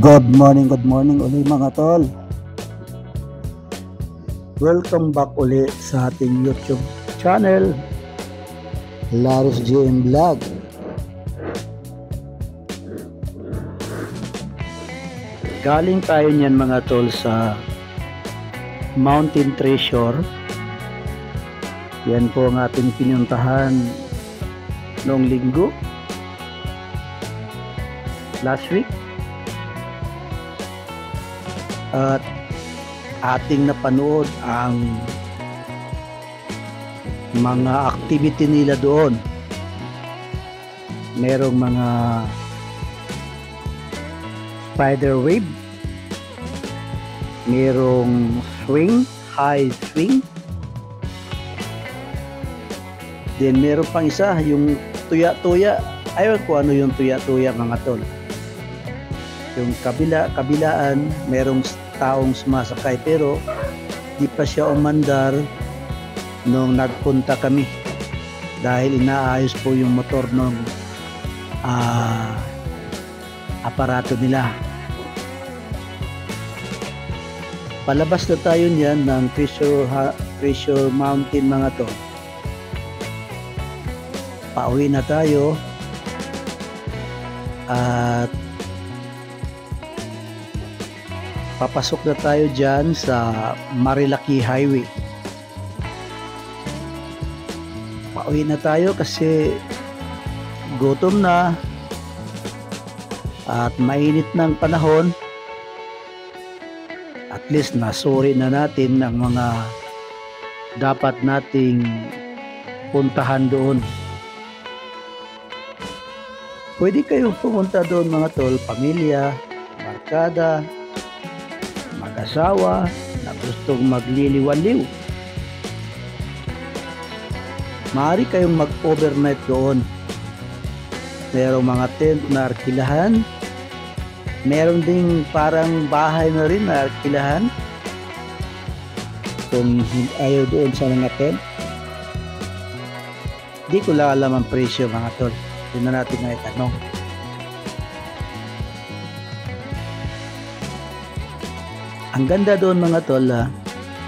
Good morning uli mga tol. Welcome back uli sa ating YouTube channel, Laris GM Vlog. Galing tayo niyan mga tol sa Mountain Treasure. Yan po ang ating pinuntahan noong linggo, last week. At ating napanood ang mga activity nila doon. Merong mga spider web, merong swing, high swing, then meron pang isa yung tuya-tuya. Ayaw ko ano yung tuya-tuya mga tol. Yung kabilaan, merong taong sumasakay pero di pa siya umandar nung nagpunta kami dahil inaayos po yung motor ng aparato nila. Palabas na tayo niyan ng Treasure Mountain mga to. Pauwi na tayo at papasok na tayo dyan sa Marilaki Highway. Pauwi na tayo kasi gutom na at mainit ng panahon. At least nasuri na natin ang mga dapat nating puntahan doon. Pwede kayong pumunta doon mga tol, pamilya, barkada, mag-asawa na gustong magliliwaliw. Maaari kayong mag-overnight doon. Merong mga tent na arkilahan. Meron ding parang bahay na rin na arkilahan. Kung ayaw doon sa mga tent. Di ko lang alam ang presyo mga tol. Yun na natin na itanong. Ang ganda doon mga tol,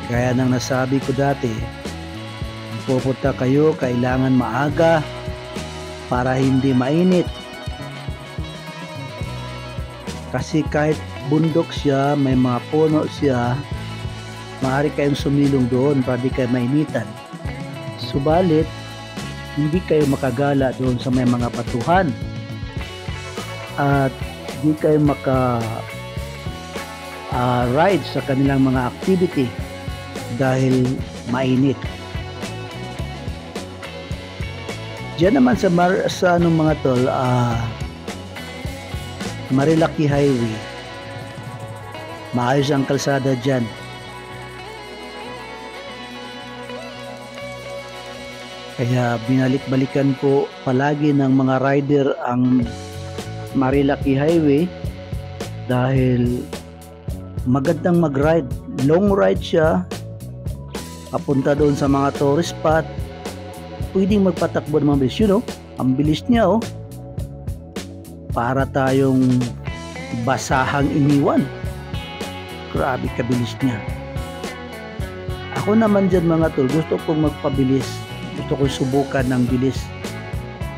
gaya ng nasabi ko dati, kung pupunta kayo, kailangan maaga para hindi mainit. Kasi kahit bundok siya, may mga puno siya, maaari kayong sumilong doon para di kayo mainitan. Subalit, hindi kayo makagala doon sa may mga batuhan at hindi kayo ride sa kanilang mga activity dahil mainit. Diyan naman sa mga tol, Marilaki Highway, maayos ang kalsada dyan. Kaya binalik-balikan po palagi ng mga rider ang Marilaki Highway dahil magandang mag-ride. Long ride siya. Papunta doon sa mga tourist spot. Pwedeng magpatakbo ng mga bilis. You know, ang bilis niya oh. Para tayong basahang iniwan. Grabe kabilis niya. Ako naman dyan mga tol, gusto kong magpabilis. Gusto kong subukan ng bilis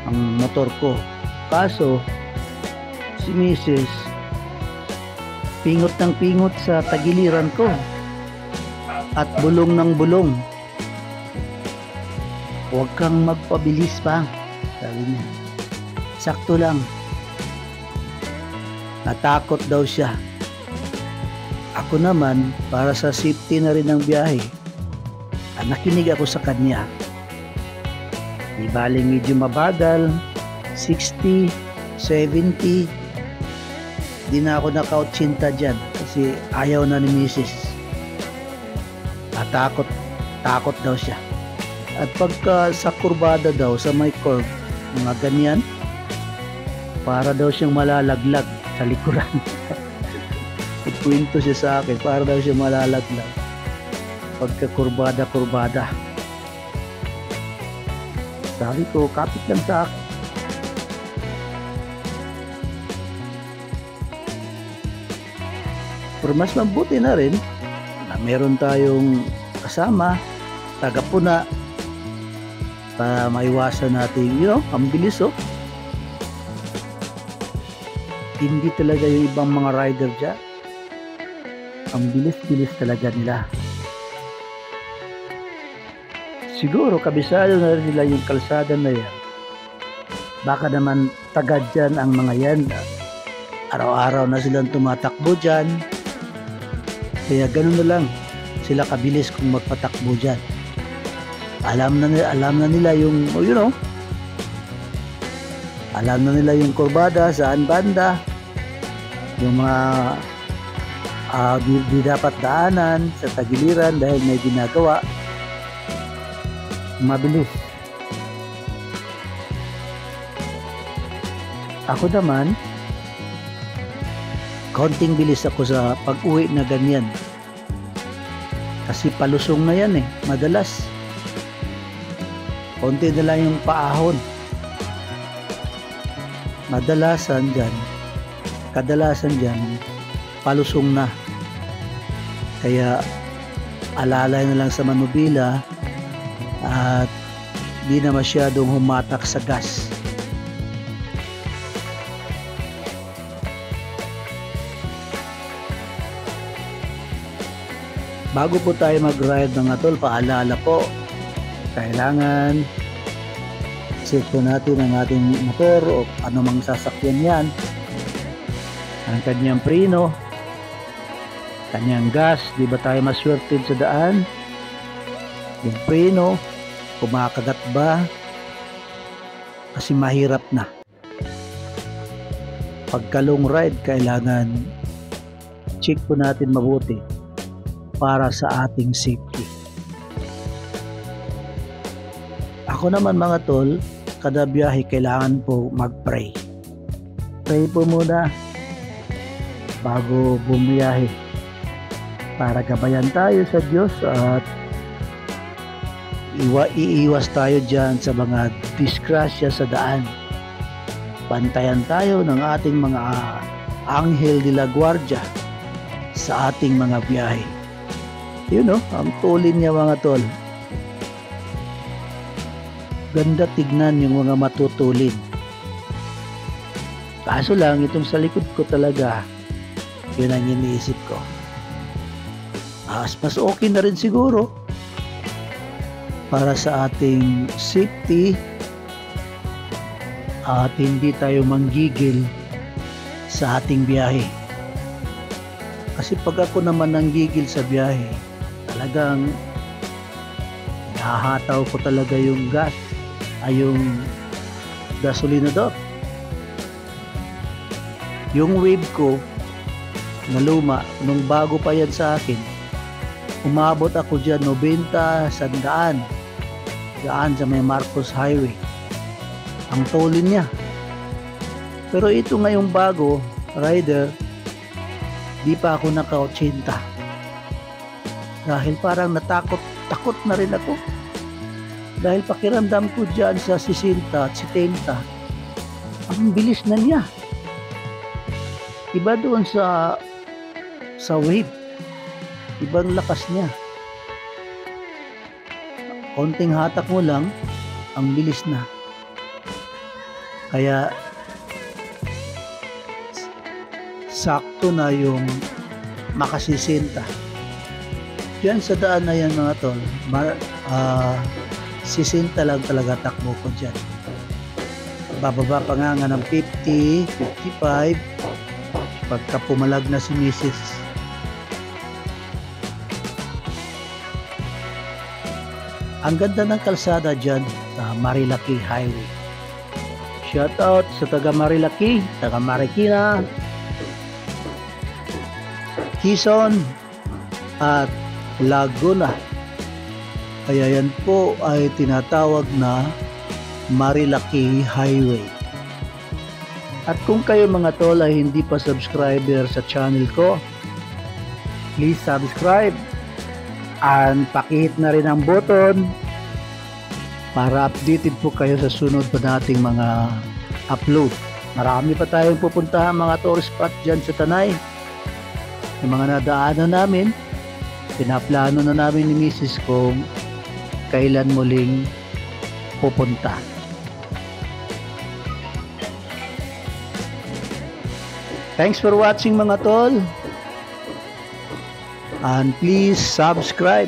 ang motor ko. Kaso, si Mrs. pingot ng pingot sa tagiliran ko at bulong ng bulong. Huwag kang magpabilis pa, sabi niya. Sakto lang. Natakot daw siya. Ako naman, para sa safety na rin ng biyahe, nakinig ako sa kanya. Di baling medyo mabagal, 60, 70, di na ako nakautsinta dyan kasi ayaw na ni Mrs. Takot daw siya. At pagka sa kurbada daw, sa may curve, mga ganyan, para daw siyang malalaglag sa likuran. Nagkwento siya sa akin, para daw siyang malalaglag pagka kurbada. Sabi ko, kapit lang sa akin. Pero mas mabuti na rin na meron tayong kasama, tagapuna, para maiwasan natin, ang bilis Hindi talaga yung ibang mga rider dyan. Ang bilis-bilis talaga nila. Siguro kabisado na rin nila yung kalsada na yan. Baka naman tagad dyan ang mga yan. Araw-araw na silang tumatakbo dyan. Kaya ganun na lang sila kabilis kung magpatakbo dyan. Alam na nila yung, alam na nila yung kurbada, saan banda, yung mga di dapat daanan sa tagiliran dahil may ginagawa. Mabilis. Ako naman, konting bilis ako sa pag-uwi na ganyan. Kasi palusong na yan madalas. Konti na lang yung paahon. Kadalasan dyan, palusong na. Kaya alalay na lang sa manubila at di na masyadong humatak sa gas. Bago po tayo mag-ride mga tol, paalala po, kailangan check po natin ang ating motor o anumang sasakyan yan, ang kanyang preno, kanyang gas, di ba tayo maswerted sa daan, yung preno, kumakagat ba, kasi mahirap na. Pagka long ride, kailangan check po natin mabuti para sa ating safety. Ako naman mga tol, kada biyahe kailangan po mag-pray. Pray po muna bago bumiyahe para gabayan tayo sa Diyos at iiwas tayo dyan sa mga disgrasya sa daan. Bantayan tayo ng ating mga anghel de la guardia sa ating mga biyahe. Ang tulin niya mga tol. Ganda tignan yung mga matutulin. Kaso lang, itong sa likod ko talaga, yun ang iniisip ko. Mas okay na rin siguro para sa ating safety at hindi tayo manggigil sa ating biyahe. Kasi pag ako naman nanggigil sa biyahe, talagang nahataw ko talaga yung gas ay yung gasolinador. Yung wave ko na luma nung bago pa yan sa akin, umabot ako dyan 90, 100 daan sa may Marcos Highway ang tolin niya. Pero ito ngayong bago rider, di pa ako naka-80 dahil parang takot na rin ako dahil pakiramdam ko dyan sa 60 at 70 ang bilis na niya. Iba doon sa wave, ibang lakas niya. Konting hatak mo lang, ang bilis na. Kaya sakto na yung makasisinta. Diyan sa daan na yan mga tol, sisinta lang talaga takbo ko dyan. Bababa pa nga ng 50, 55, pagka pumalag na si Mrs. Ang ganda ng kalsada dyan sa Marilaki Highway. Shout out sa taga Marilaki, taga Marikina, Quezon at Laguna. Kaya yan po ay tinatawag na Marilaki Highway. At kung kayo mga tol ay hindi pa subscriber sa channel ko, please subscribe and pakihit na rin ang button para updated po kayo sa sunod pa nating mga upload. Marami pa tayong pupuntahan mga tourist spot dyan sa Tanay. yung mga nadaanan namin, pinaplano na namin ni Mrs. kung kailan muling pupunta. Thanks for watching mga tol. And please subscribe.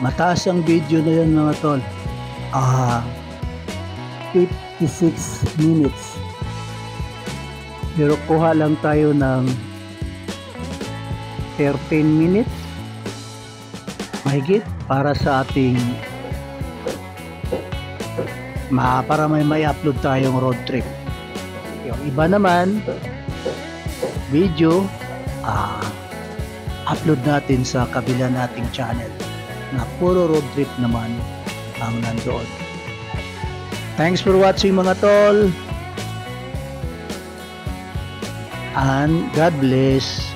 Mataas ang video na yan mga tol. 56 minutes. Pero kuha lang tayo ng 13 minutes. Mahigit para sa ating para may upload tayong road trip. Yung iba naman video upload natin sa kabila nating channel na puro road trip naman ang nandoon. Thanks for watching mga tol, and God bless.